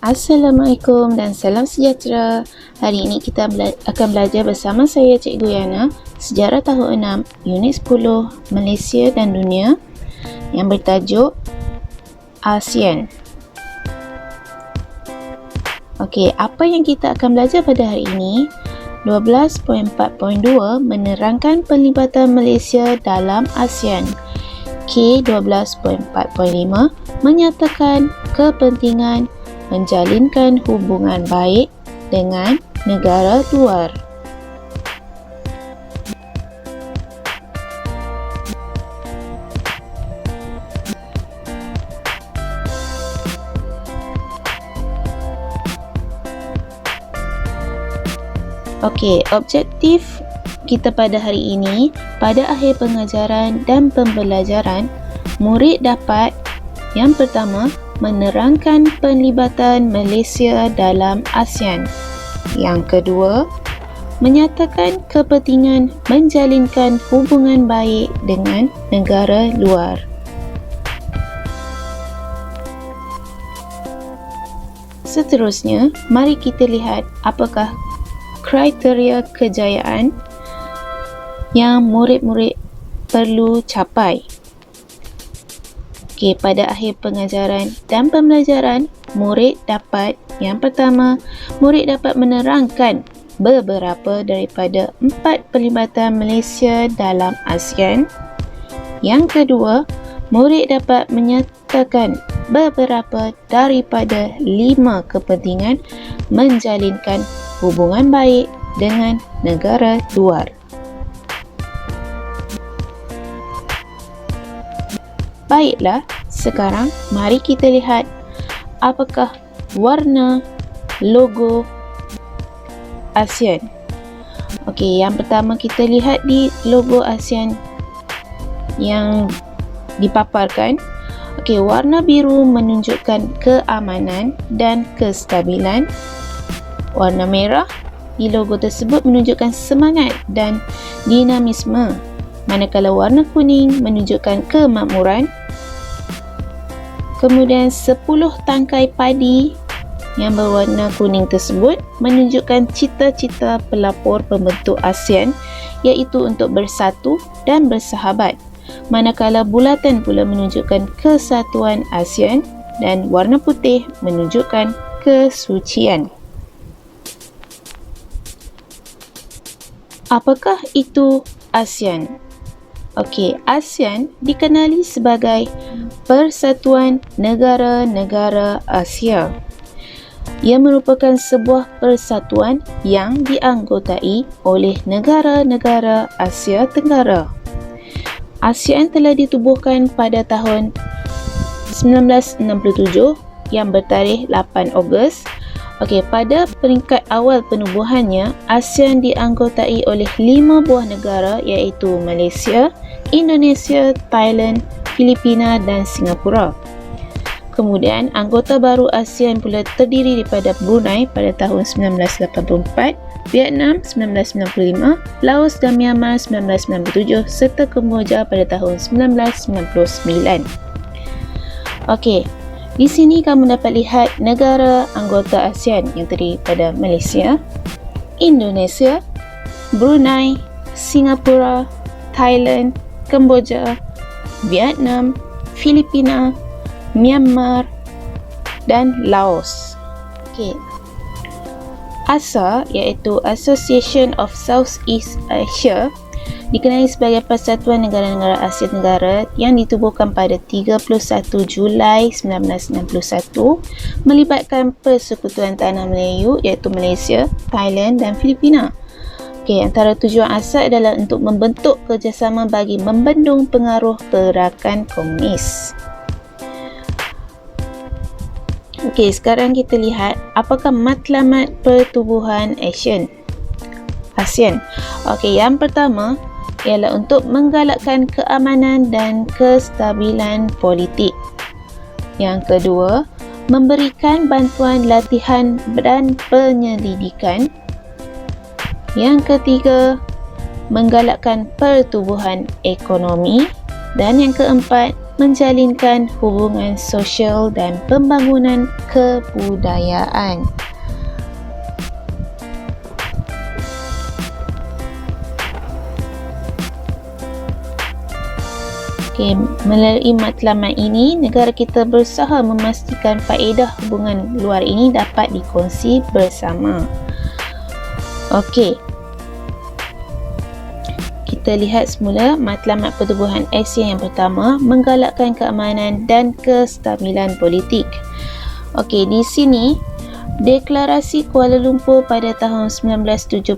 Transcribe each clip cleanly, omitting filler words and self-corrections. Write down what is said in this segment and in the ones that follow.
Assalamualaikum dan salam sejahtera. Hari ini kita akan belajar bersama saya Cikgu Yana Sejarah tahun 6 Unit 10 Malaysia dan Dunia yang bertajuk ASEAN. Okey, apa yang kita akan belajar pada hari ini? 12.4.2 menerangkan penlibatan Malaysia dalam ASEAN. K12.4.5 menyatakan kepentingan menjalinkan hubungan baik dengan negara luar. Okey, objektif kita pada hari ini, pada akhir pengajaran dan pembelajaran, murid dapat yang pertama, menerangkan penlibatan Malaysia dalam ASEAN. Yang kedua, menyatakan kepentingan menjalinkan hubungan baik dengan negara luar. Seterusnya, mari kita lihat apakah kriteria kejayaan yang murid-murid perlu capai. Okey, pada akhir pengajaran dan pembelajaran, murid dapat, yang pertama, murid dapat menerangkan beberapa daripada 4 pelibatan Malaysia dalam ASEAN. Yang kedua, murid dapat menyatakan beberapa daripada 5 kepentingan menjalinkan hubungan baik dengan negara luar. Baiklah, sekarang mari kita lihat apakah warna logo ASEAN. Okey, yang pertama kita lihat di logo ASEAN yang dipaparkan. Okey, warna biru menunjukkan keamanan dan kestabilan. Warna merah di logo tersebut menunjukkan semangat dan dinamisme. Manakala warna kuning menunjukkan kemakmuran. Kemudian 10 tangkai padi yang berwarna kuning tersebut menunjukkan cita-cita pelapor pembentuk ASEAN, iaitu untuk bersatu dan bersahabat. Manakala bulatan pula menunjukkan kesatuan ASEAN dan warna putih menunjukkan kesucian. Apakah itu ASEAN? Okey, ASEAN dikenali sebagai Persatuan Negara-Negara Asia. Ia merupakan sebuah persatuan yang dianggotai oleh negara-negara Asia Tenggara. ASEAN telah ditubuhkan pada tahun 1967 yang bertarikh 8 Ogos. Okey, pada peringkat awal penubuhannya, ASEAN dianggotai oleh 5 buah negara iaitu Malaysia, Indonesia, Thailand, Filipina dan Singapura. Kemudian, anggota baru ASEAN pula terdiri daripada Brunei pada tahun 1984, Vietnam 1995, Laos dan Myanmar 1997 serta Kemboja pada tahun 1999. Okey, di sini kamu dapat lihat negara anggota ASEAN yang terdiri pada Malaysia, Indonesia, Brunei, Singapura, Thailand, Kemboja, Vietnam, Filipina, Myanmar dan Laos. Okey. ASA iaitu Association of Southeast Asia dikenali sebagai Persatuan Negara-Negara Asia Tenggara yang ditubuhkan pada 31 Julai 1961, melibatkan Persekutuan Tanah Melayu iaitu Malaysia, Thailand dan Filipina. Okey, antara tujuan ASA adalah untuk membentuk kerjasama bagi membendung pengaruh gerakan komunis. Okey, sekarang kita lihat apakah matlamat pertubuhan ASEAN. Okey, yang pertama ialah untuk menggalakkan keamanan dan kestabilan politik. Yang kedua, memberikan bantuan latihan dan penyelidikan. Yang ketiga, menggalakkan pertumbuhan ekonomi. Dan yang keempat, menjalinkan hubungan sosial dan pembangunan kebudayaan. Okay, melalui matlamat ini, negara kita berusaha memastikan faedah hubungan luar ini dapat dikongsi bersama. Okey. Kita lihat semula matlamat Pertubuhan ASEAN yang pertama, menggalakkan keamanan dan kestabilan politik. Okey, di sini Deklarasi Kuala Lumpur pada tahun 1971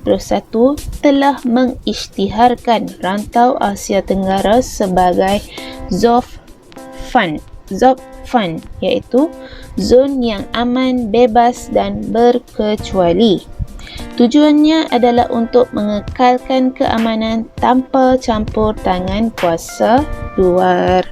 telah mengisytiharkan rantau Asia Tenggara sebagai ZOFFAN, iaitu zon yang aman, bebas dan berkecuali. Tujuannya adalah untuk mengekalkan keamanan tanpa campur tangan kuasa luar.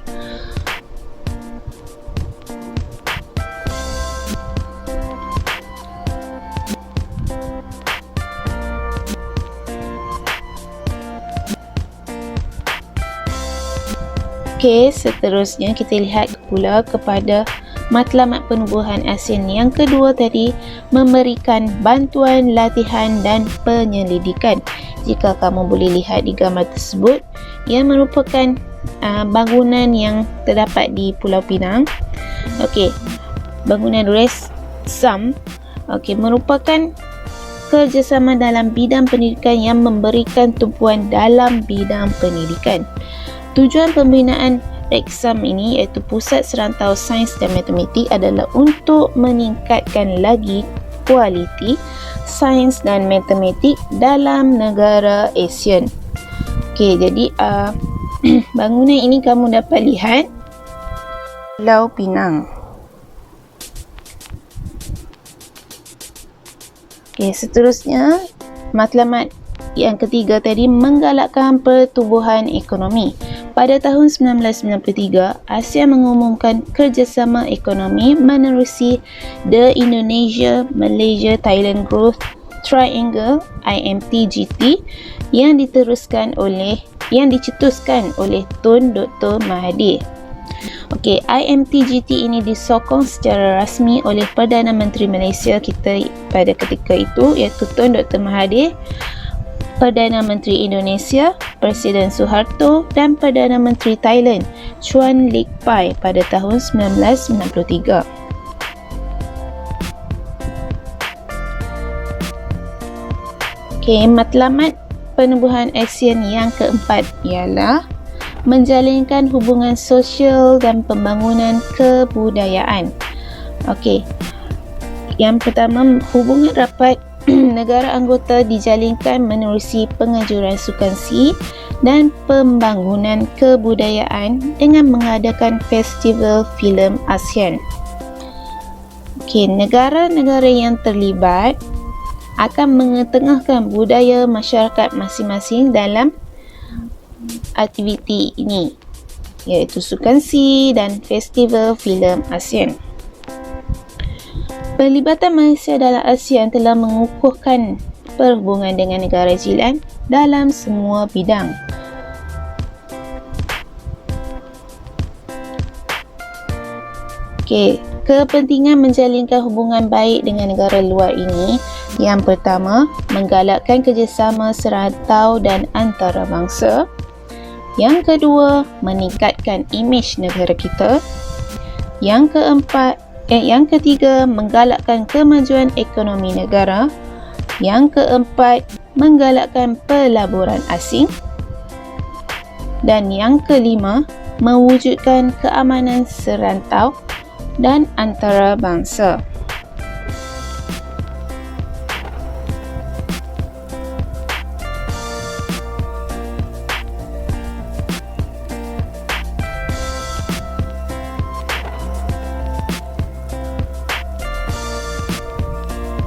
Okey, seterusnya kita lihat pula kepada matlamat penubuhan ASEAN yang kedua tadi, memberikan bantuan latihan dan penyelidikan. Jika kamu boleh lihat di gambar tersebut, ia merupakan bangunan yang terdapat di Pulau Pinang. Okey, bangunan RESSAM merupakan kerjasama dalam bidang pendidikan yang memberikan tumpuan dalam bidang pendidikan. Tujuan pembinaan RESSAM ini iaitu Pusat Serantau Sains dan Matematik adalah untuk meningkatkan lagi kualiti sains dan matematik dalam negara ASEAN. Okey, jadi bangunan ini kamu dapat lihat Pulau Pinang. Okey, seterusnya matlamat yang ketiga tadi, menggalakkan pertumbuhan ekonomi. Pada tahun 1993, ASEAN mengumumkan kerjasama ekonomi menerusi The Indonesia-Malaysia Thailand Growth Triangle (IMTGT) yang dicetuskan oleh Tun Dr. Mahathir. Okey, IMTGT ini disokong secara rasmi oleh Perdana Menteri Malaysia kita pada ketika itu iaitu Tun Dr. Mahathir, Perdana Menteri Indonesia Presiden Suharto dan Perdana Menteri Thailand Chuan Lik Pai pada tahun 1993. Okey, matlamat penubuhan ASEAN yang keempat ialah menjalinkan hubungan sosial dan pembangunan kebudayaan. Okey, yang pertama, hubungan rapat negara anggota dijalinkan menerusi penganjuran sukansi dan pembangunan kebudayaan dengan mengadakan festival filem ASEAN. Okey, negara-negara yang terlibat akan mengetengahkan budaya masyarakat masing-masing dalam aktiviti ini, iaitu sukansi dan festival filem ASEAN. Pelibatan Malaysia dalam ASEAN telah mengukuhkan perhubungan dengan negara jiran dalam semua bidang. Okey, kepentingan menjalinkan hubungan baik dengan negara luar ini, yang pertama, menggalakkan kerjasama serantau dan antarabangsa. Yang kedua, meningkatkan imej negara kita. Yang ketiga, menggalakkan kemajuan ekonomi negara. Yang keempat, menggalakkan pelaburan asing. Dan yang kelima, mewujudkan keamanan serantau dan antarabangsa.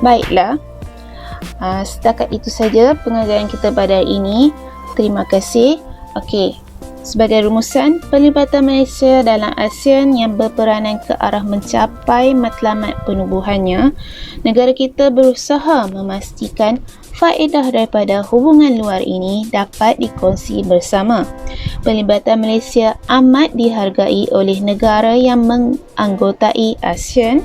Baiklah, setakat itu saja pengajaran kita pada hari ini. Terima kasih. Okey, Sebagai rumusan, pelibatan Malaysia dalam ASEAN yang berperanan ke arah mencapai matlamat penubuhannya, negara kita berusaha memastikan faedah daripada hubungan luar ini dapat dikongsi bersama. Pelibatan Malaysia amat dihargai oleh negara yang menganggotai ASEAN.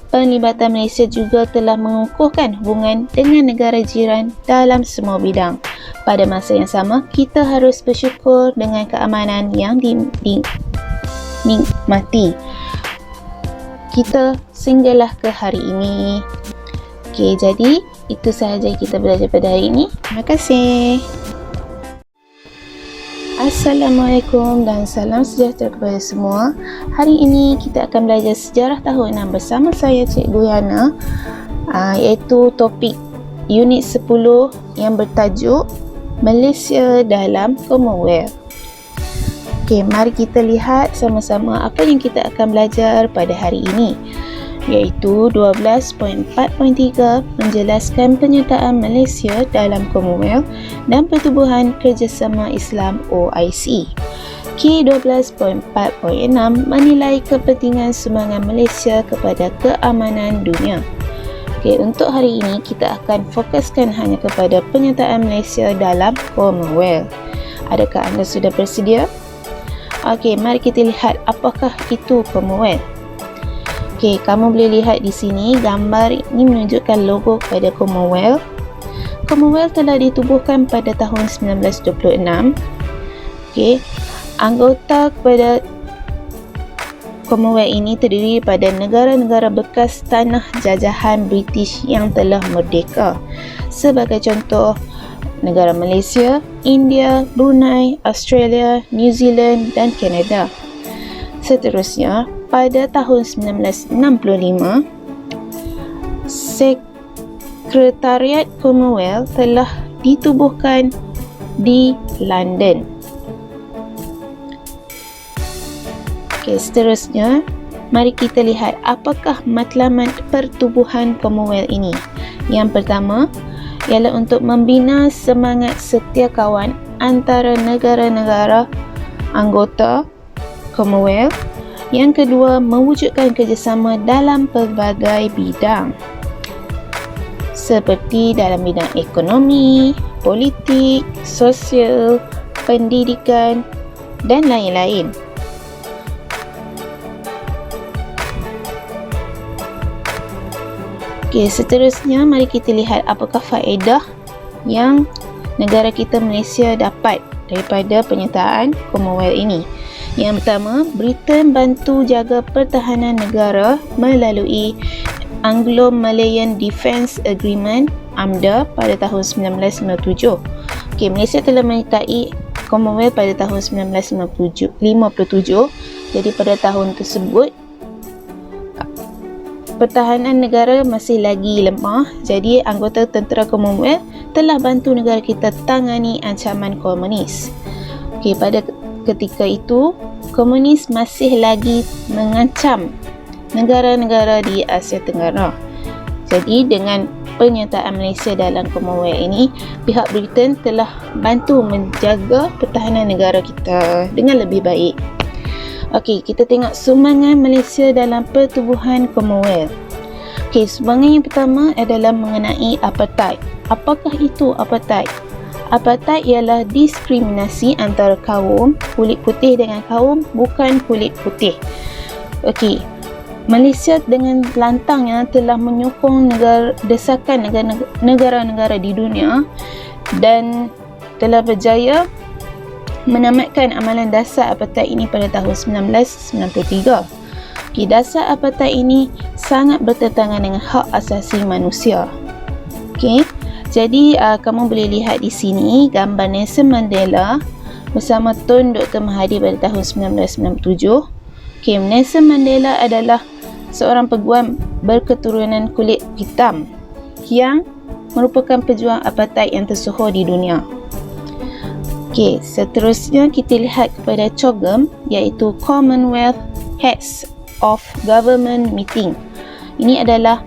Pelibatan Malaysia juga telah mengukuhkan hubungan dengan negara jiran dalam semua bidang. Pada masa yang sama, kita harus bersyukur dengan keamanan yang dinikmati kita sehinggalah ke hari ini. Okey, jadi itu sahaja kita belajar pada hari ini. Terima kasih. Assalamualaikum dan salam sejahtera kepada semua. Hari ini kita akan belajar sejarah tahun 6 bersama saya Cikgu Yana, iaitu topik unit 10 yang bertajuk Malaysia dalam Commonwealth. Okey, mari kita lihat sama-sama apa yang kita akan belajar pada hari ini, iaitu 12.4.3 menjelaskan penyertaan Malaysia dalam Commonwealth dan Pertubuhan Kerjasama Islam OIC. K12.4.6 menilai kepentingan sumbangan Malaysia kepada keamanan dunia. Okey, untuk hari ini kita akan fokuskan hanya kepada penyertaan Malaysia dalam Commonwealth. Adakah anda sudah bersedia? Okey, mari kita lihat apakah itu Commonwealth. Okey, kamu boleh lihat di sini gambar ini menunjukkan logo kepada Commonwealth. Commonwealth telah ditubuhkan pada tahun 1926. Okey, anggota kepada Commonwealth ini terdiri pada negara-negara bekas tanah jajahan British yang telah merdeka. Sebagai contoh, negara Malaysia, India, Brunei, Australia, New Zealand dan Kanada. Seterusnya, pada tahun 1965, Sekretariat Commonwealth telah ditubuhkan di London. Okey, seterusnya, mari kita lihat apakah matlamat pertubuhan Commonwealth ini. Yang pertama, ialah untuk membina semangat setia kawan antara negara-negara anggota Commonwealth. Yang kedua, mewujudkan kerjasama dalam pelbagai bidang, seperti dalam bidang ekonomi, politik, sosial, pendidikan dan lain-lain. Okey, seterusnya mari kita lihat apakah faedah yang negara kita Malaysia dapat daripada penyertaan Commonwealth ini. Yang pertama, Britain bantu jaga pertahanan negara melalui Anglo-Malayan Defence Agreement (AMDA) pada tahun 1957. Okey, Malaysia telah menyertai Commonwealth pada tahun 1957. Jadi pada tahun tersebut pertahanan negara masih lagi lemah, jadi anggota tentera Commonwealth telah bantu negara kita tangani ancaman komunis. Okey, pada ketika itu, komunis masih lagi mengancam negara-negara di Asia Tenggara. Jadi dengan penyertaan Malaysia dalam Commonwealth ini, pihak Britain telah bantu menjaga pertahanan negara kita dengan lebih baik. Okey, kita tengok sumbangan Malaysia dalam pertubuhan Commonwealth. Okey, sumbangan yang pertama adalah mengenai apartheid. Apakah itu apartheid? Apartheid ialah diskriminasi antara kaum kulit putih dengan kaum bukan kulit putih. Okey, Malaysia dengan lantangnya telah menyokong desakan negara-negara di dunia dan telah berjaya menamatkan amalan dasar apartheid ini pada tahun 1993. Okay, dasar apartheid ini sangat bertentangan dengan hak asasi manusia. Okay, jadi kamu boleh lihat di sini gambar Nelson Mandela bersama Tun Dr. Mahathir pada tahun 1997. Okay, Nelson Mandela adalah seorang peguam berketurunan kulit hitam yang merupakan pejuang apartheid yang tersohor di dunia. Okey, seterusnya kita lihat kepada COGM, iaitu Commonwealth Heads of Government Meeting. Ini adalah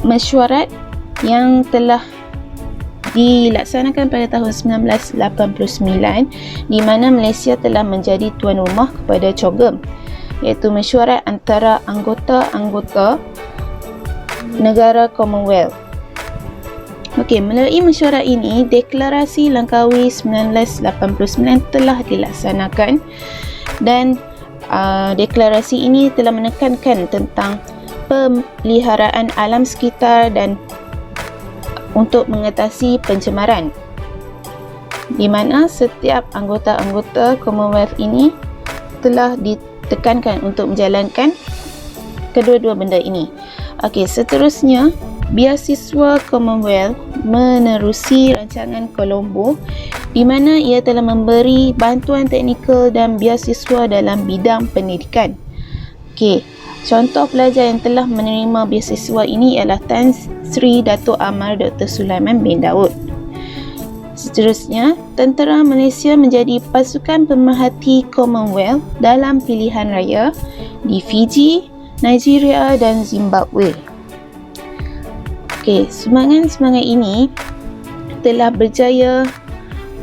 mesyuarat yang telah dilaksanakan pada tahun 1989, di mana Malaysia telah menjadi tuan rumah kepada COGM, iaitu mesyuarat antara anggota-anggota negara Commonwealth. Okey, melalui mesyuarat ini, Deklarasi Langkawi 1989 telah dilaksanakan, dan deklarasi ini telah menekankan tentang pemeliharaan alam sekitar dan untuk mengatasi pencemaran, di mana setiap anggota-anggota Commonwealth ini telah ditekankan untuk menjalankan kedua-dua benda ini. Okey, seterusnya beasiswa Commonwealth menerusi rancangan Colombo, di mana ia telah memberi bantuan teknikal dan beasiswa dalam bidang pendidikan. Okey, contoh pelajar yang telah menerima beasiswa ini ialah Tan Sri Dato' Amar Dr. Sulaiman bin Daud. Seterusnya, tentera Malaysia menjadi pasukan pemerhati Commonwealth dalam pilihan raya di Fiji, Nigeria dan Zimbabwe. Okey, semangat-semangat ini telah berjaya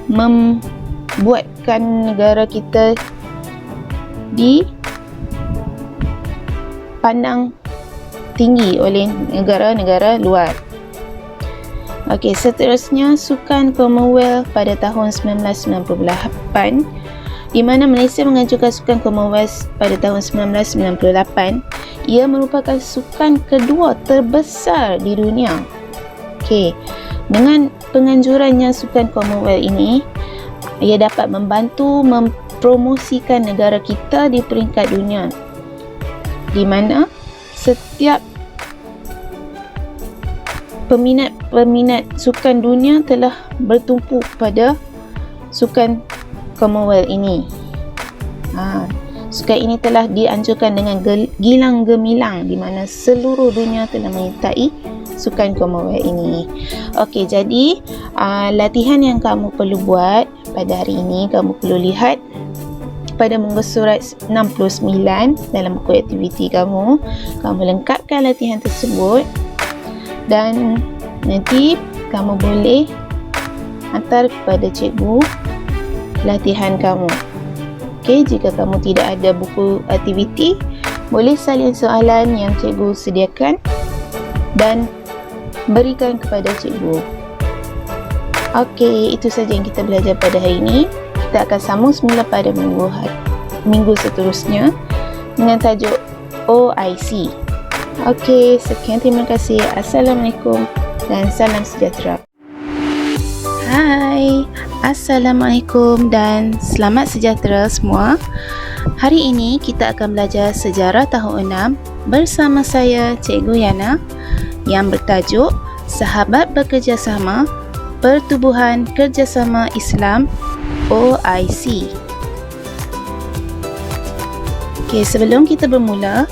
membuatkan negara kita dipandang tinggi oleh negara-negara luar. Okey, seterusnya Sukan Commonwealth pada tahun 1998, di mana Malaysia mengajukan Sukan Commonwealth pada tahun 1998. Ia merupakan sukan kedua terbesar di dunia. Okey, dengan penganjurannya Sukan Commonwealth ini, ia dapat membantu mempromosikan negara kita di peringkat dunia, di mana setiap peminat sukan dunia telah bertumpu pada Sukan Commonwealth ini. Sukan ini telah dianjurkan dengan gilang gemilang, di mana seluruh dunia telah menyertai Sukan Commonwealth ini. Okey, jadi latihan yang kamu perlu buat pada hari ini, kamu perlu lihat pada muka surat 69 dalam buku aktiviti kamu. Kamu lengkapkan latihan tersebut dan nanti kamu boleh hantar kepada cikgu latihan kamu. Okey, jika kamu tidak ada buku aktiviti, boleh salin soalan yang cikgu sediakan dan berikan kepada cikgu. Okey, itu saja yang kita belajar pada hari ini. Kita akan sambung semula pada minggu seterusnya dengan tajuk OIC. Okey, sekian, terima kasih. Assalamualaikum dan salam sejahtera. Hai, Assalamualaikum dan selamat sejahtera semua. Hari ini kita akan belajar sejarah tahun 6 bersama saya, Cikgu Yana, yang bertajuk Sahabat Bekerjasama Pertubuhan Kerjasama Islam OIC. Okey, sebelum kita bermula,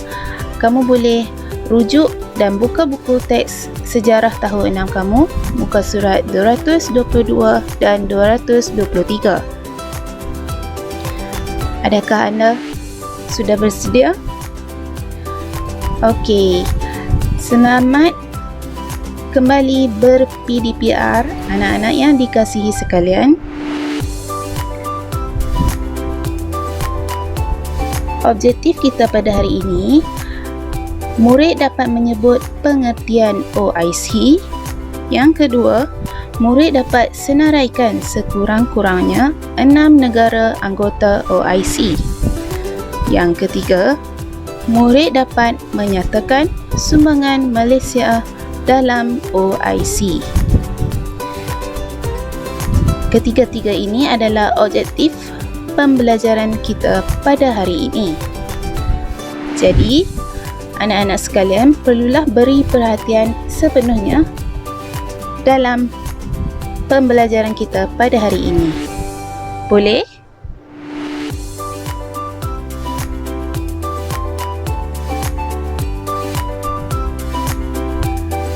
kamu boleh rujuk dan buka buku teks sejarah tahun 6 kamu, muka surat 222 dan 223. Adakah anda sudah bersedia? Okey, selamat kembali ber-PDPR anak-anak yang dikasihi sekalian. Objektif kita pada hari ini, murid dapat menyebut pengertian OIC. Yang kedua, murid dapat senaraikan sekurang-kurangnya 6 negara anggota OIC. Yang ketiga, murid dapat menyatakan sumbangan Malaysia dalam OIC. Ketiga-tiga ini adalah objektif pembelajaran kita pada hari ini. Jadi, anak-anak sekalian perlulah beri perhatian sepenuhnya dalam pembelajaran kita pada hari ini. Boleh?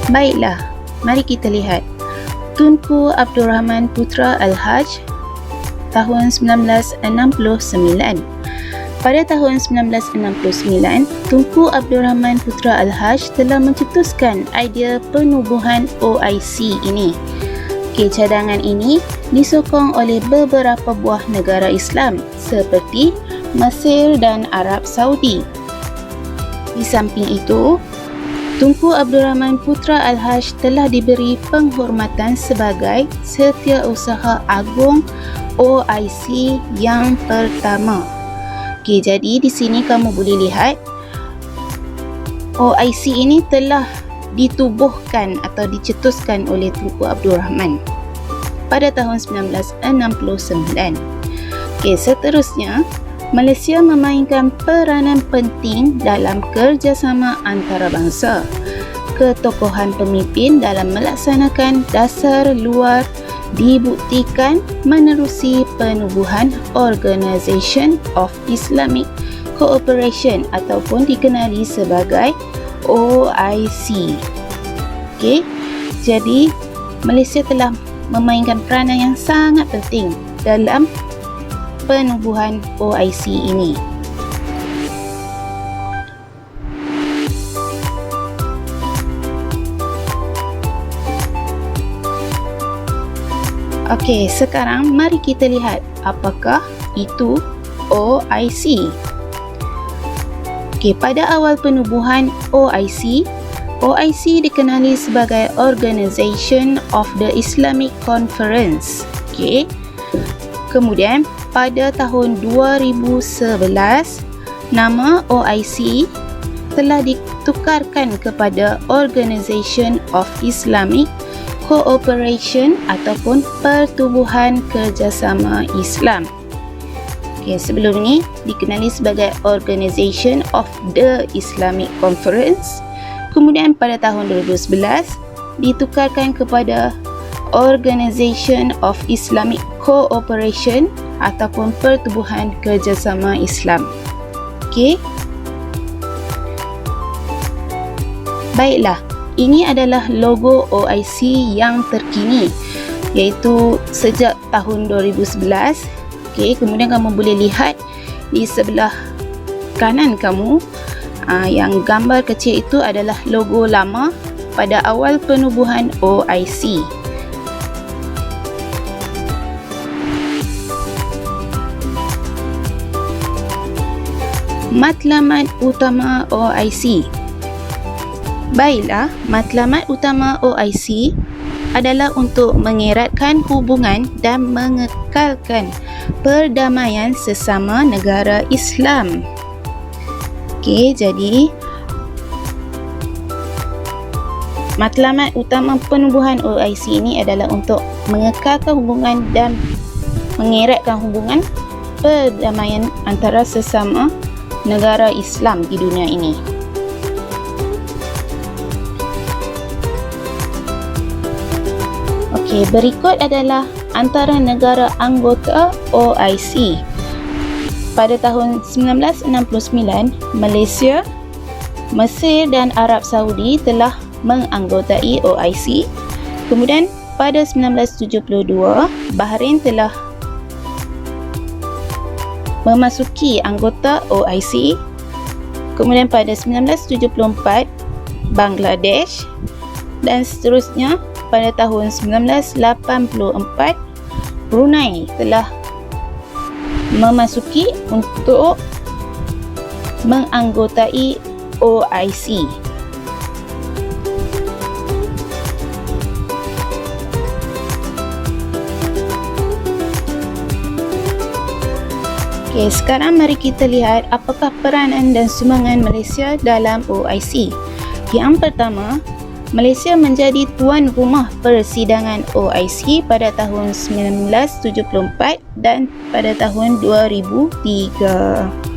Baiklah, mari kita lihat. Tunku Abdul Rahman Putra Al-Haj tahun 1969. Pada tahun 1969, Tunku Abdul Rahman Putra Al-Haj telah mencetuskan idea penubuhan OIC ini. Cadangan ini disokong oleh beberapa buah negara Islam seperti Mesir dan Arab Saudi. Di samping itu, Tunku Abdul Rahman Putra Al-Haj telah diberi penghormatan sebagai Setiausaha Agung OIC yang pertama. Jadi di sini kamu boleh lihat OIC ini telah ditubuhkan atau dicetuskan oleh Tunku Abdul Rahman pada tahun 1969. Seterusnya, Malaysia memainkan peranan penting dalam kerjasama antarabangsa. Ketokohan pemimpin dalam melaksanakan dasar luar dibuktikan menerusi penubuhan Organisation of Islamic Cooperation ataupun dikenali sebagai OIC. Jadi Malaysia telah memainkan peranan yang sangat penting dalam penubuhan OIC ini. Sekarang mari kita lihat apakah itu OIC. Pada awal penubuhan OIC dikenali sebagai Organisation of the Islamic Conference. Kemudian pada tahun 2011, nama OIC telah ditukarkan kepada Organisation of Islamic Cooperation ataupun Pertubuhan Kerjasama Islam. Sebelum ini dikenali sebagai Organisation of the Islamic Conference. Kemudian pada tahun 2011 ditukarkan kepada Organisation of Islamic Cooperation ataupun Pertubuhan Kerjasama Islam. Baiklah, ini adalah logo OIC yang terkini, iaitu sejak tahun 2011. Kemudian kamu boleh lihat di sebelah kanan kamu, yang gambar kecil itu adalah logo lama pada awal penubuhan OIC. Matlamat utama OIC. Baiklah, matlamat utama OIC adalah untuk mengeratkan hubungan dan mengekalkan perdamaian sesama negara Islam. Jadi matlamat utama penubuhan OIC ini adalah untuk mengekalkan hubungan dan mengeratkan hubungan perdamaian antara sesama negara Islam di dunia ini. Berikut adalah antara negara anggota OIC. Pada tahun 1969, Malaysia, Mesir dan Arab Saudi telah menganggotai OIC. Kemudian pada 1972, Bahrain telah memasuki anggota OIC. Kemudian pada 1974, Bangladesh, dan seterusnya pada tahun 1984, Brunei telah memasuki untuk menganggotai OIC. Sekarang mari kita lihat apakah peranan dan sumbangan Malaysia dalam OIC. Yang pertama, Malaysia menjadi tuan rumah persidangan OIC pada tahun 1974 dan pada tahun 2003.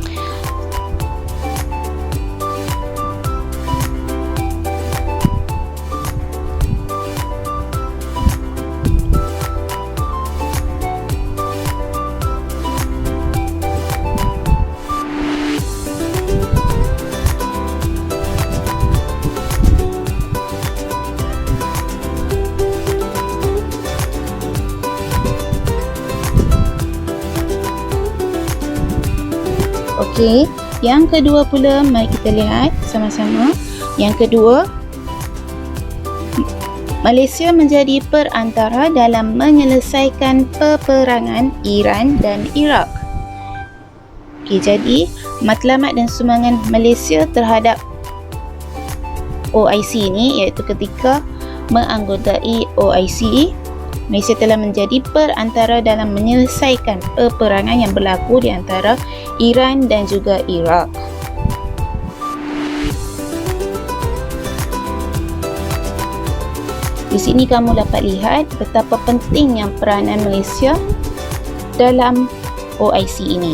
Yang kedua pula, mari kita lihat sama-sama. Yang kedua, Malaysia menjadi perantara dalam menyelesaikan peperangan Iran dan Iraq. Jadi matlamat dan sumbangan Malaysia terhadap OIC ini iaitu ketika menganggotai OIC, Malaysia telah menjadi perantara dalam menyelesaikan peperangan yang berlaku di antara Iran dan juga Iraq. Di sini kamu dapat lihat betapa pentingnya peranan Malaysia dalam OIC ini.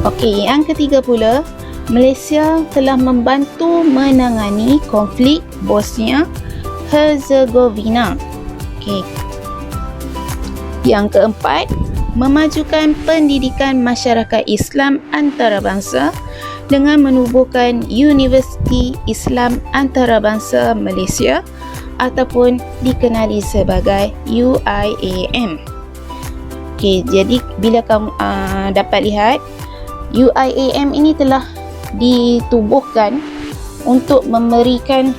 Okey, yang ketiga pula, Malaysia telah membantu menangani konflik Bosnia Herzegovina. Okey. Yang keempat, memajukan pendidikan masyarakat Islam antarabangsa dengan menubuhkan Universiti Islam Antarabangsa Malaysia ataupun dikenali sebagai UIAM. Okey, jadi bila kamu dapat lihat, UIAM ini telah ditubuhkan untuk memberikan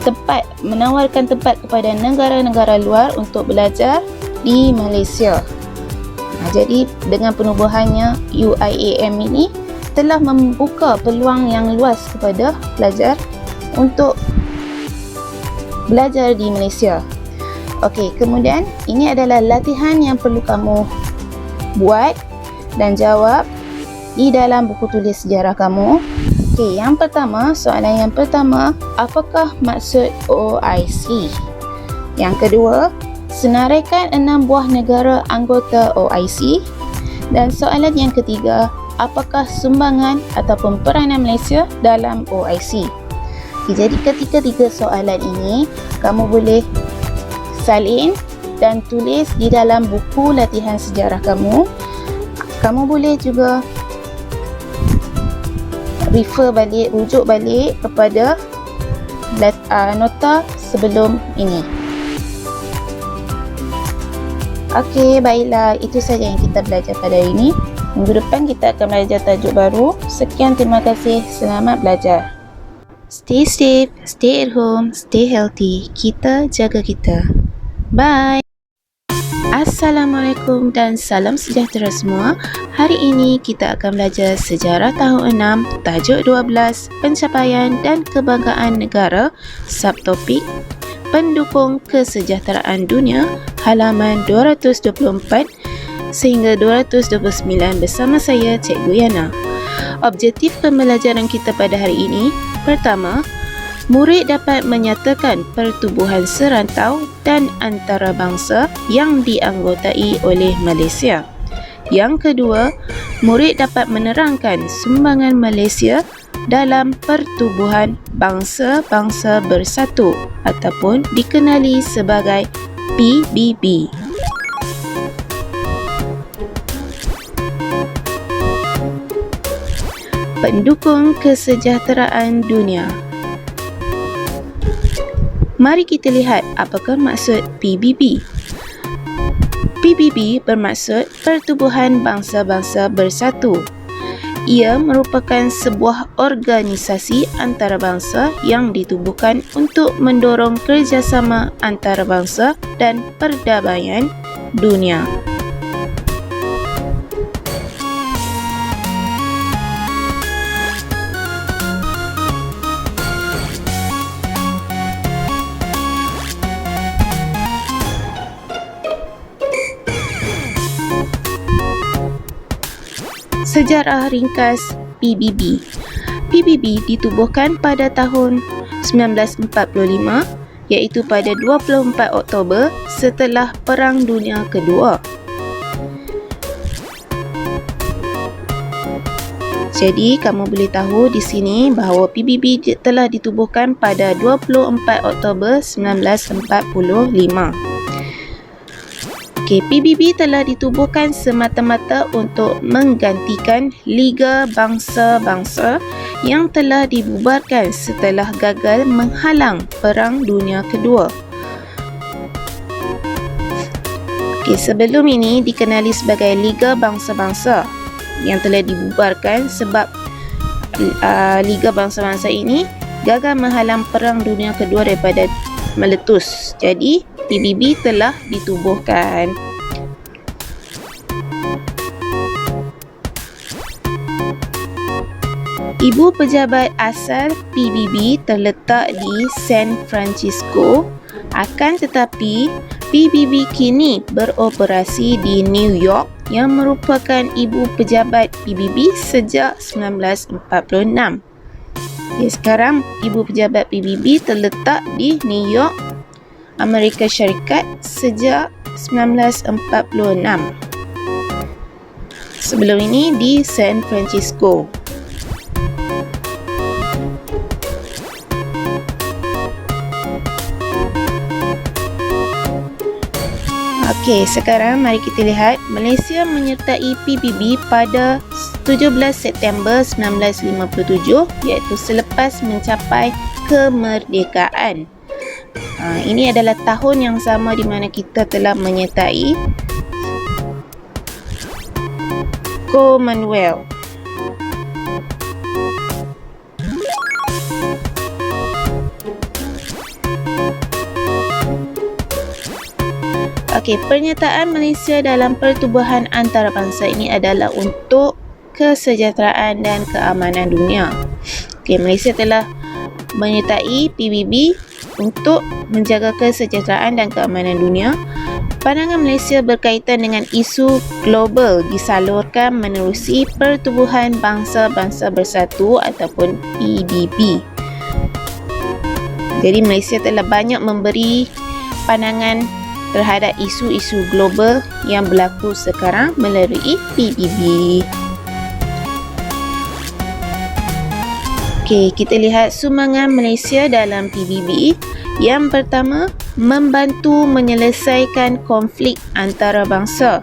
tempat, menawarkan tempat kepada negara-negara luar untuk belajar di Malaysia. Jadi dengan penubuhannya UIAM ini telah membuka peluang yang luas kepada pelajar untuk belajar di Malaysia. Okey, kemudian ini adalah latihan yang perlu kamu buat dan jawab di dalam buku tulis sejarah kamu. Okey, yang pertama, soalan yang pertama, apakah maksud OIC? Yang kedua, senaraikan 6 buah negara anggota OIC. Dan soalan yang ketiga, apakah sumbangan ataupun peranan Malaysia dalam OIC? Okay, jadi ketiga-tiga soalan ini kamu boleh salin dan tulis di dalam buku latihan sejarah kamu. Kamu boleh juga rujuk balik kepada nota sebelum ini. Okey, baiklah, itu saja yang kita belajar pada hari ini. Minggu depan kita akan belajar tajuk baru. Sekian, terima kasih. Selamat belajar. Stay safe, stay at home, stay healthy. Kita jaga kita. Bye. Assalamualaikum dan salam sejahtera semua. Hari ini kita akan belajar sejarah tahun 6, tajuk 12, pencapaian dan kebanggaan negara, subtopik pendukung kesejahteraan dunia, halaman 224 sehingga 229 bersama saya, Cikgu Yana. Objektif pembelajaran kita pada hari ini, pertama, murid dapat menyatakan pertubuhan serantau dan antarabangsa yang dianggotai oleh Malaysia. Yang kedua, murid dapat menerangkan sumbangan Malaysia dalam pertubuhan bangsa-bangsa bersatu ataupun dikenali sebagai PBB. Pendukung kesejahteraan dunia. Mari kita lihat apakah maksud PBB. PBB bermaksud Pertubuhan Bangsa-Bangsa Bersatu. Ia merupakan sebuah organisasi antarabangsa yang ditubuhkan untuk mendorong kerjasama antarabangsa dan perdamaian dunia. Sejarah ringkas PBB. PBB ditubuhkan pada tahun 1945 iaitu pada 24 Oktober setelah Perang Dunia Kedua. Jadi kamu boleh tahu di sini bahawa PBB telah ditubuhkan pada 24 Oktober 1945. PBB telah ditubuhkan semata-mata untuk menggantikan Liga Bangsa-Bangsa yang telah dibubarkan setelah gagal menghalang Perang Dunia Kedua. Sebelum ini dikenali sebagai Liga Bangsa-Bangsa yang telah dibubarkan sebab Liga Bangsa-Bangsa ini gagal menghalang Perang Dunia Kedua daripada meletus. Jadi, PBB telah ditubuhkan. Ibu pejabat asal PBB terletak di San Francisco, akan tetapi PBB kini beroperasi di New York yang merupakan ibu pejabat PBB sejak 1946. Sekarang ibu pejabat PBB terletak di New York, Amerika Syarikat sejak 1946. Sebelum ini di San Francisco. Okey, sekarang mari kita lihat Malaysia menyertai PBB pada 17 September 1957, iaitu selepas mencapai kemerdekaan. Ini adalah tahun yang sama di mana kita telah menyertai Commonwealth. Okey, pernyataan Malaysia dalam pertubuhan antarabangsa ini adalah untuk kesejahteraan dan keamanan dunia. Okey, Malaysia telah menyertai PBB untuk menjaga kesejahteraan dan keamanan dunia. Pandangan Malaysia berkaitan dengan isu global disalurkan menerusi Pertubuhan Bangsa-Bangsa Bersatu ataupun PBB. Jadi Malaysia telah banyak memberi pandangan terhadap isu-isu global yang berlaku sekarang melalui PBB. Okey, kita lihat sumbangan Malaysia dalam PBB. Yang pertama, membantu menyelesaikan konflik antarabangsa.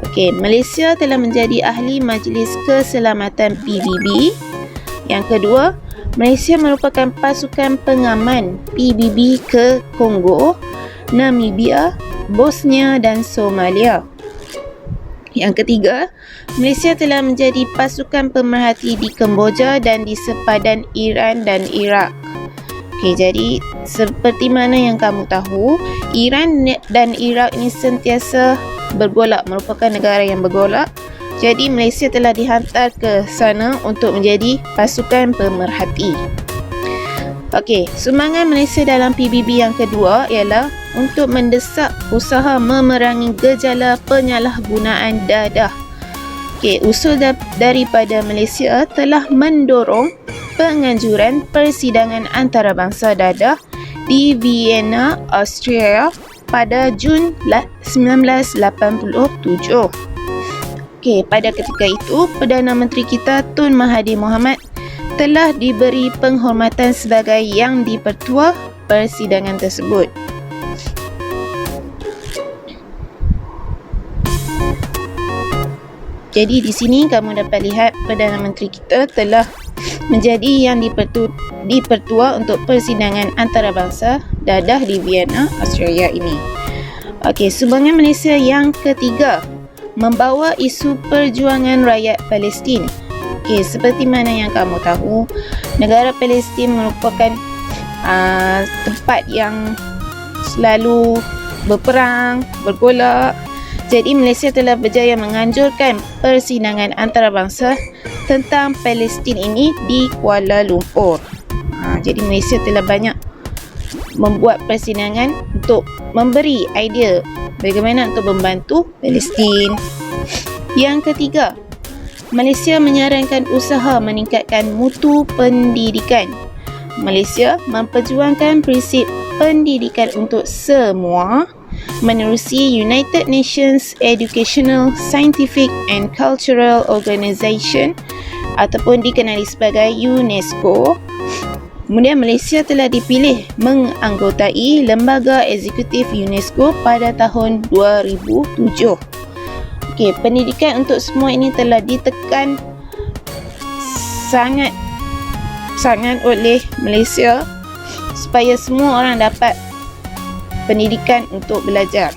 Okey, Malaysia telah menjadi ahli Majlis Keselamatan PBB. Yang kedua, Malaysia merupakan pasukan pengaman PBB ke Kongo, Namibia, Bosnia dan Somalia. Yang ketiga, Malaysia telah menjadi pasukan pemerhati di Kemboja dan di sepadan Iran dan Iraq. Okey, jadi seperti mana yang kamu tahu, Iran dan Iraq ini sentiasa bergolak, merupakan negara yang bergolak. Jadi Malaysia telah dihantar ke sana untuk menjadi pasukan pemerhati. Okey, sumbangan Malaysia dalam PBB yang kedua ialah untuk mendesak usaha memerangi gejala penyalahgunaan dadah. Okey, usul daripada Malaysia telah mendorong penganjuran persidangan antarabangsa dadah di Vienna, Austria pada Jun 1987. Okey, pada ketika itu, Perdana Menteri kita Tun Mahathir Mohamad telah diberi penghormatan sebagai Yang di-Pertua persidangan tersebut. Jadi di sini kamu dapat lihat Perdana Menteri kita telah menjadi Yang di-Pertua untuk persidangan antarabangsa dadah di Vienna, Australia ini. Okey, sumbangan Malaysia yang ketiga, membawa isu perjuangan rakyat Palestin. Okey, seperti mana yang kamu tahu, negara Palestin merupakan tempat yang selalu berperang, bergolak. Jadi Malaysia telah berjaya menganjurkan persidangan antarabangsa tentang Palestin ini di Kuala Lumpur. Jadi Malaysia telah banyak membuat persidangan untuk memberi idea bagaimana untuk membantu Palestin. Yang ketiga, Malaysia menyarankan usaha meningkatkan mutu pendidikan. Malaysia memperjuangkan prinsip pendidikan untuk semua menerusi United Nations Educational, Scientific and Cultural Organisation ataupun dikenali sebagai UNESCO. Kemudian Malaysia telah dipilih menganggotai Lembaga Eksekutif UNESCO pada tahun 2007. Okey, pendidikan untuk semua ini telah ditekan sangat oleh Malaysia supaya semua orang dapat pendidikan untuk belajar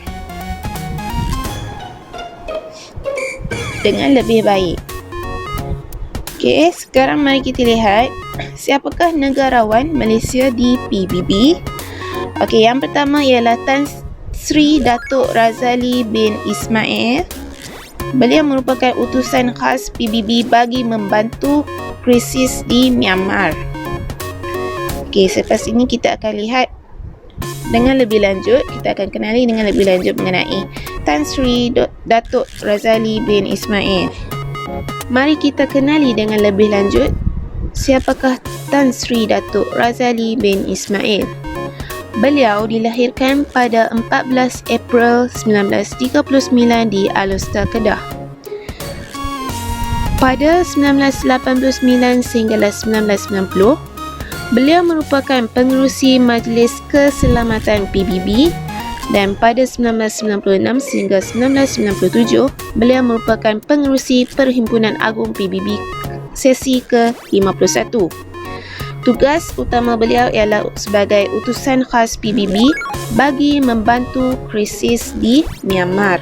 dengan lebih baik. Okey, sekarang mari kita lihat siapakah negarawan Malaysia di PBB. Okey, yang pertama ialah Tan Sri Datuk Razali bin Ismail. Beliau merupakan utusan khas PBB bagi membantu krisis di Myanmar. Okey, selepas ini kita akan lihat dengan lebih lanjut, kita akan kenali dengan lebih lanjut mengenai Tan Sri Datuk Razali bin Ismail. Mari kita kenali dengan lebih lanjut siapakah Tan Sri Datuk Razali bin Ismail. Beliau dilahirkan pada 14 April 1939 di Alor, Kedah. Pada 1989 sehinggalah 1990, beliau merupakan pengerusi Majlis Keselamatan PBB dan pada 1996 sehingga 1997, beliau merupakan pengerusi Perhimpunan Agung PBB sesi ke-51. Tugas utama beliau ialah sebagai utusan khas PBB bagi membantu krisis di Myanmar.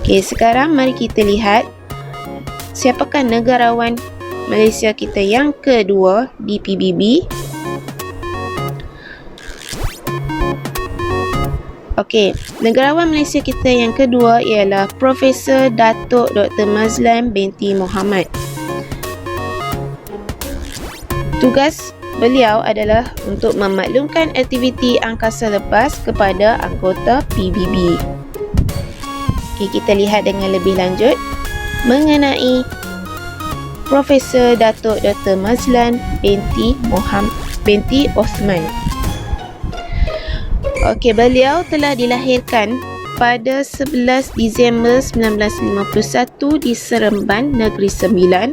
Okey, sekarang mari kita lihat siapakah negarawan Malaysia kita yang kedua di PBB. Okey, negarawan Malaysia kita yang kedua ialah Profesor Datuk Dr. Mazlan binti Mohamad. Tugas beliau adalah untuk memaklumkan aktiviti angkasa lepas kepada anggota PBB. Okey, kita lihat dengan lebih lanjut mengenai Profesor Datuk Dr. Mazlan binti Osman. Okey, beliau telah dilahirkan pada 11 Disember 1951 di Seremban, Negeri Sembilan.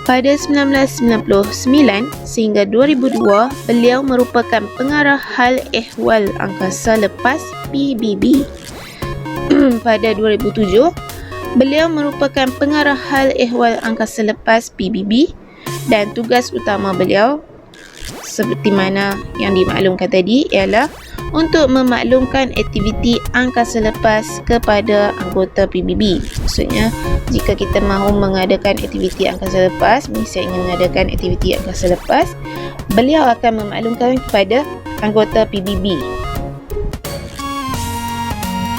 Pada 1999 sehingga 2002, beliau merupakan pengarah hal ehwal angkasa lepas PBB. Pada 2007, beliau merupakan pengarah hal ehwal angkasa lepas PBB dan tugas utama beliau seperti mana yang dimaklumkan tadi ialah untuk memaklumkan aktiviti angkasa lepas kepada anggota PBB. Maksudnya, jika kita mahu mengadakan aktiviti angkasa lepas, Malaysia ingin mengadakan aktiviti angkasa lepas, beliau akan memaklumkan kepada anggota PBB.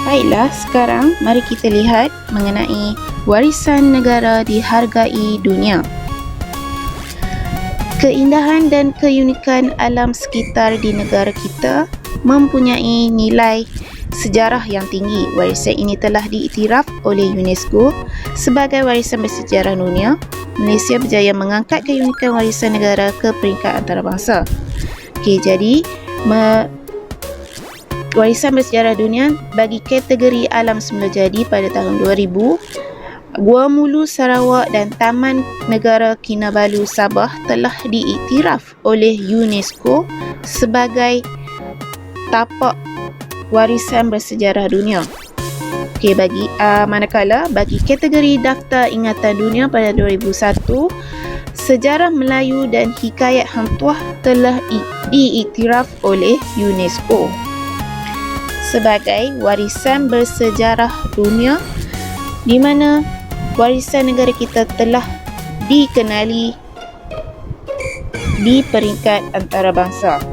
Baiklah, sekarang mari kita lihat mengenai warisan negara dihargai dunia. Keindahan dan keunikan alam sekitar di negara kita mempunyai nilai sejarah yang tinggi. Warisan ini telah diiktiraf oleh UNESCO sebagai warisan bersejarah dunia. Malaysia berjaya mengangkat keunikan warisan negara ke peringkat antarabangsa. Okey, jadi warisan bersejarah dunia bagi kategori alam semula jadi pada tahun 2000, Gua Mulu Sarawak dan Taman Negara Kinabalu Sabah telah diiktiraf oleh UNESCO sebagai tapak warisan bersejarah dunia. Okey, manakala bagi kategori Daftar Ingatan Dunia pada 2001, sejarah Melayu dan hikayat Hang Tuah telah diiktiraf oleh UNESCO sebagai warisan bersejarah dunia, di mana warisan negara kita telah dikenali di peringkat antarabangsa.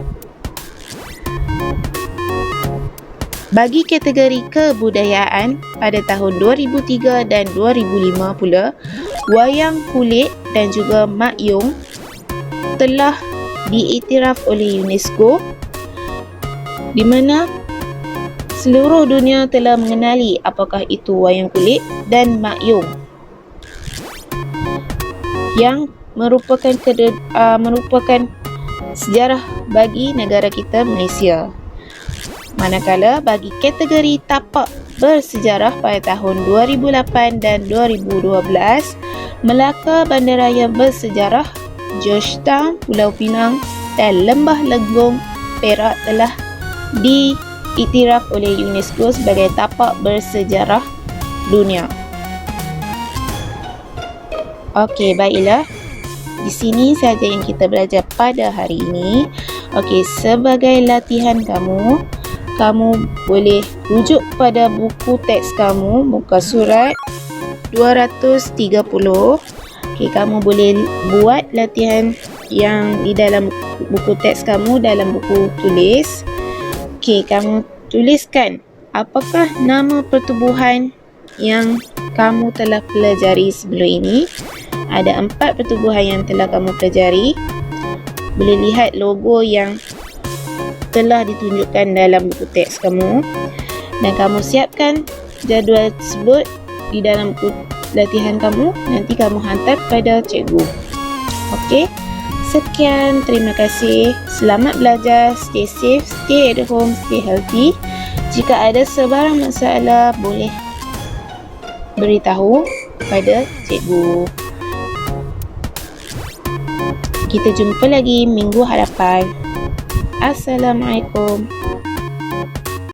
Bagi kategori kebudayaan pada tahun 2003 dan 2005 pula, wayang kulit dan juga mak yong telah diiktiraf oleh UNESCO, di mana seluruh dunia telah mengenali apakah itu wayang kulit dan mak yong yang merupakan sejarah bagi negara kita Malaysia. Manakala bagi kategori tapak bersejarah pada tahun 2008 dan 2012, Melaka Bandaraya Bersejarah, Georgetown, Pulau Pinang dan Lembah Legong, Perak telah diiktiraf oleh UNESCO sebagai tapak bersejarah dunia. Okey, baiklah. Di sini saja yang kita belajar pada hari ini. Okey, sebagai latihan kamu boleh rujuk pada buku teks kamu, muka surat 230. Okey, kamu boleh buat latihan yang di dalam buku teks kamu, dalam buku tulis. Okey, kamu tuliskan apakah nama pertubuhan yang kamu telah pelajari sebelum ini. Ada 4 pertubuhan yang telah kamu pelajari. Boleh lihat logo yang telah ditunjukkan dalam buku teks kamu. Dan kamu siapkan jadual tersebut di dalam buku latihan kamu. Nanti kamu hantar kepada cikgu. Okey. Sekian, terima kasih. Selamat belajar. Stay safe, stay at home, stay healthy. Jika ada sebarang masalah, boleh beritahu kepada cikgu. Kita jumpa lagi minggu hadapan. Assalamualaikum.